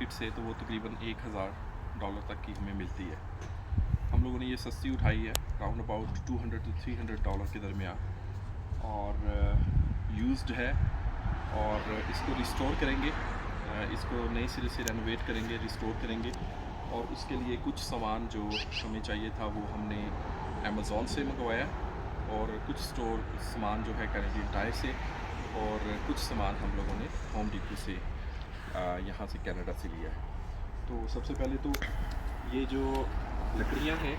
Market से तो वो तकरीबन $1000 तक की हमें मिलती है। हम लोगों ने ये सस्ती उठाई है, राउंड अबाउट $200 to $300 के दरमियान, और यूज्ड है। और इसको रिस्टोर करेंगे, इसको नए सिरे से रेनोवेट करेंगे, रिस्टोर करेंगे। और उसके लिए कुछ सामान जो हमें चाहिए था वो हमने अमेज़ॉन से मंगवाया, और कुछ सामान जो है कैनेडियन टायर से, और कुछ सामान हम लोगों ने होम डिपो से यहाँ से कनाडा से लिया है। तो सबसे पहले तो ये जो लकड़ियाँ हैं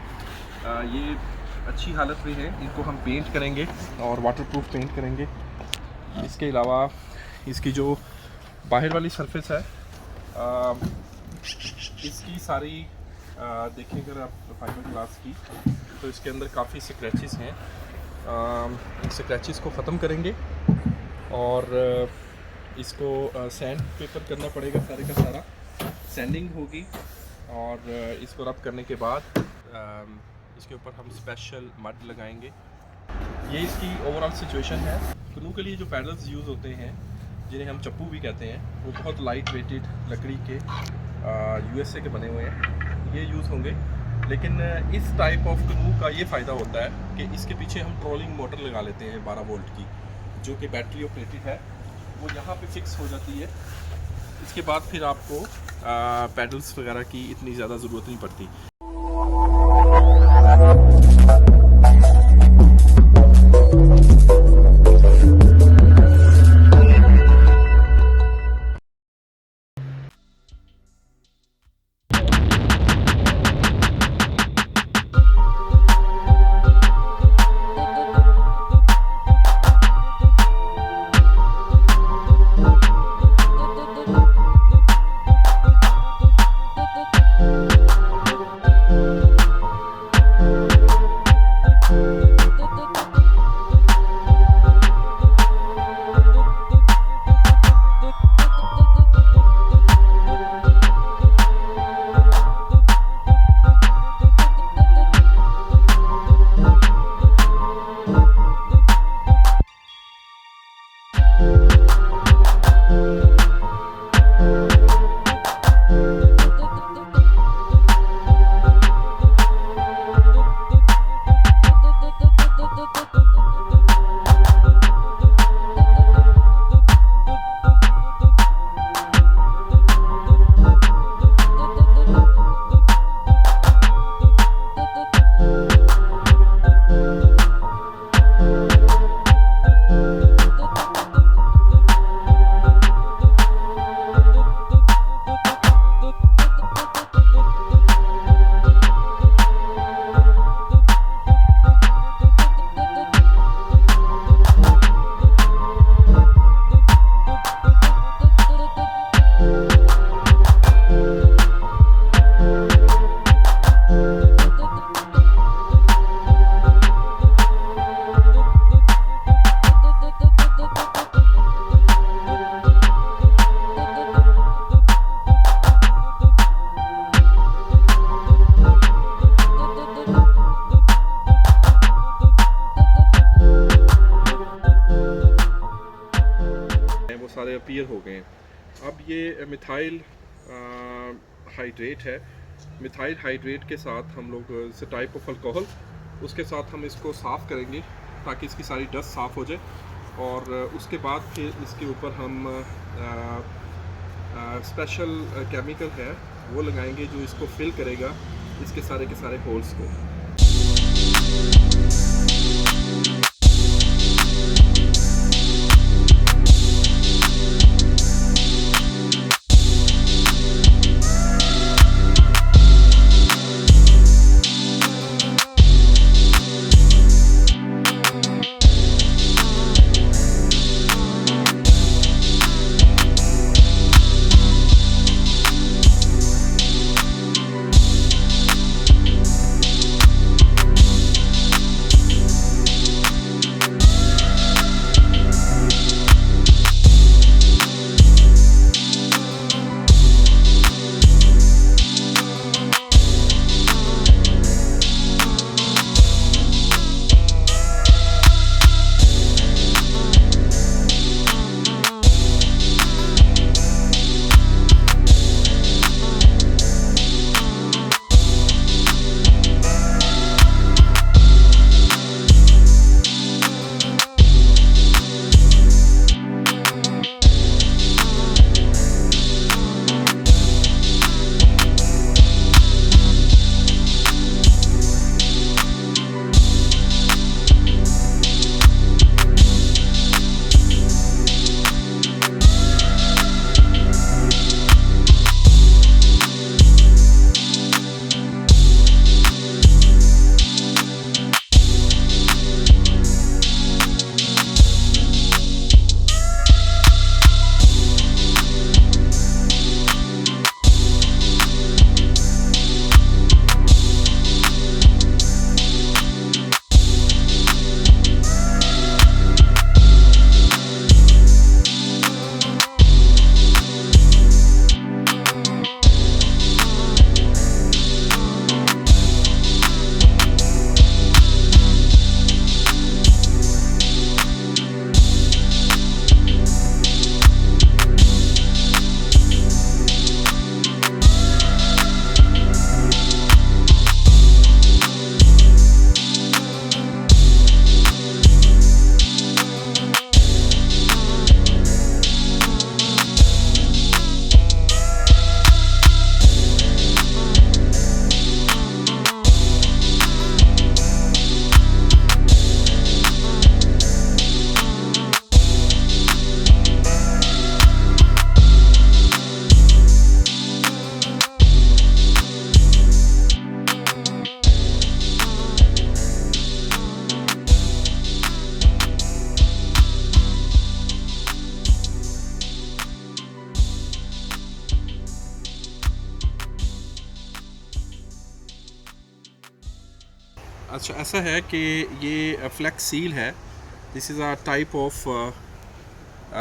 ये अच्छी हालत में हैं, इनको हम पेंट करेंगे और वाटरप्रूफ पेंट करेंगे। इसके अलावा इसकी जो बाहर वाली सरफेस है इसकी सारी देखें अगर आप फाइबर ग्लास की, तो इसके अंदर काफ़ी स्क्रैचेस हैं। इन स्क्रैचेस को ख़त्म करेंगे और इसको सैंड पेपर करना पड़ेगा, सारे का सारा सैंडिंग होगी। और इसको रब करने के बाद इसके ऊपर हम स्पेशल मड लगाएंगे। ये इसकी ओवरऑल सिचुएशन है। कनू के लिए जो पैडल्स यूज़ होते हैं, जिन्हें हम चप्पू भी कहते हैं, वो बहुत लाइट वेटेड लकड़ी के USA के बने हुए हैं, ये यूज़ होंगे। लेकिन इस टाइप ऑफ कनू का ये फ़ायदा होता है कि इसके पीछे हम ट्रोलिंग मोटर लगा लेते हैं 12 वोल्ट की, जो कि बैटरी ऑपरेटेड है, वो यहाँ पे फिक्स हो जाती है। इसके बाद फिर आपको पैडल्स वगैरह की इतनी ज़्यादा ज़रूरत नहीं पड़ती। सारे अपीयर हो गए हैं। अब ये मिथाइल हाइड्रेट है। मिथाइल हाइड्रेट के साथ हम लोग इस टाइप ऑफ अल्कोहल, उसके साथ हम इसको साफ़ करेंगे ताकि इसकी सारी डस्ट साफ़ हो जाए। और उसके बाद फिर इसके ऊपर हम स्पेशल केमिकल है वो लगाएंगे, जो इसको फिल करेगा, इसके सारे के सारे होल्स को। अच्छा ऐसा है कि ये फ्लेक्स सील है, this is a type of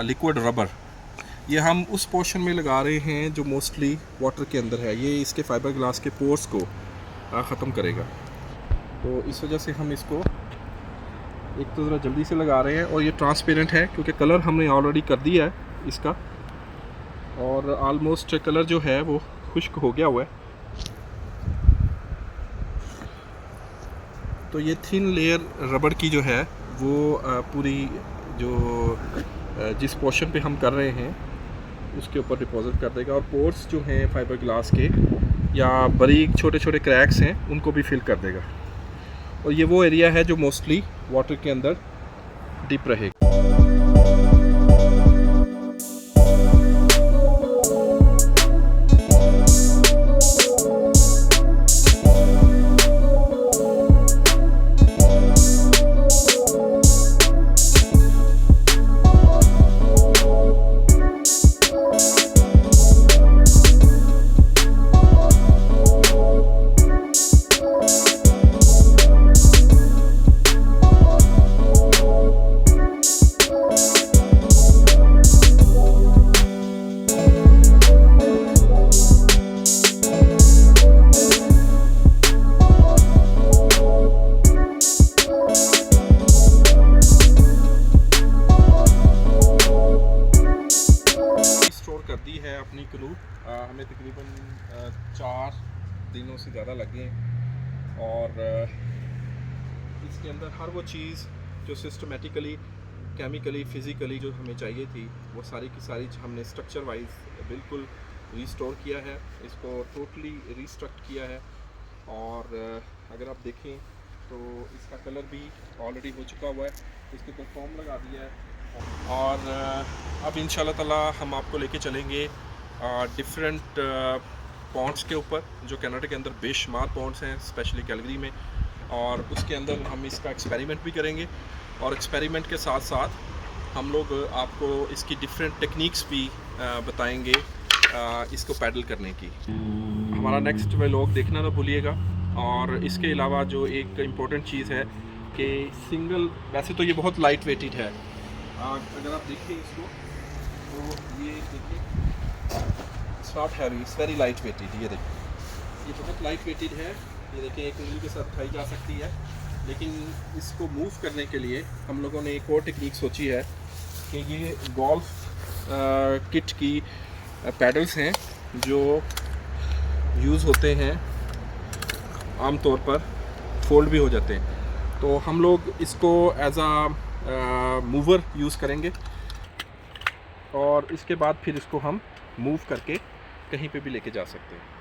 liquid rubber. ये हम उस पोर्शन में लगा रहे हैं जो मोस्टली वाटर के अंदर है। ये इसके फाइबर ग्लास के पोर्स को ख़त्म करेगा, तो इस वजह से हम इसको एक तो ज़रा जल्दी से लगा रहे हैं। और ये ट्रांसपेरेंट है क्योंकि कलर हमने ऑलरेडी कर दिया है इसका, और आलमोस्ट कलर जो है वो खुश्क हो गया हुआ है। तो ये थिन लेयर रबड़ की जो है वो पूरी जो जिस पोर्शन पे हम कर रहे हैं उसके ऊपर डिपॉजिट कर देगा, और पोर्स जो हैं फाइबर ग्लास के या बारीक छोटे छोटे क्रैक्स हैं उनको भी फिल कर देगा। और ये वो एरिया है जो मोस्टली वाटर के अंदर डिप रहेगा। कर दी है अपनी क्रू, हमें तकरीबन 4 दिनों से ज़्यादा लगे हैं। और इसके अंदर हर वो चीज़ जो सिस्टमेटिकली, केमिकली, फिज़िकली जो हमें चाहिए थी वो सारी की सारी हमने स्ट्रक्चर वाइज बिल्कुल रिस्टोर किया है, इसको टोटली रिस्ट्रक्ट किया है। और अगर आप देखें तो इसका कलर भी ऑलरेडी हो चुका हुआ है, इसके ऊपर फॉर्म लगा दिया है। और अब इंशाल्लाह ताला हम आपको लेके चलेंगे डिफरेंट पॉन्ड्स के ऊपर जो कनाडा के अंदर बेशुमार पॉन्ड्स हैं, स्पेशली कैलगरी में। और उसके अंदर हम इसका एक्सपेरिमेंट भी करेंगे, और एक्सपेरिमेंट के साथ साथ हम लोग आपको इसकी डिफरेंट टेक्निक्स भी बताएंगे इसको पैडल करने की। हमारा नेक्स्ट व्लॉग देखना ना भूलिएगा। और इसके अलावा जो एक इम्पॉर्टेंट चीज़ है कि सिंगल, वैसे तो ये बहुत लाइट वेटेड है, अगर आप देखें इसको तो ये देखिए it's not heavy, it's very light weighted. ये देखिए ये बहुत लाइट वेटेड है, ये देखिए एक उंगली के साथ उठाई जा सकती है। लेकिन इसको मूव करने के लिए हम लोगों ने एक और टेक्निक सोची है कि ये गोल्फ किट की पैडल्स हैं जो यूज़ होते हैं, आम तौर पर फोल्ड भी हो जाते हैं। तो हम लोग इसको एज आ मूवर यूज़ करेंगे, और इसके बाद फिर इसको हम मूव करके कहीं पे भी लेके जा सकते हैं।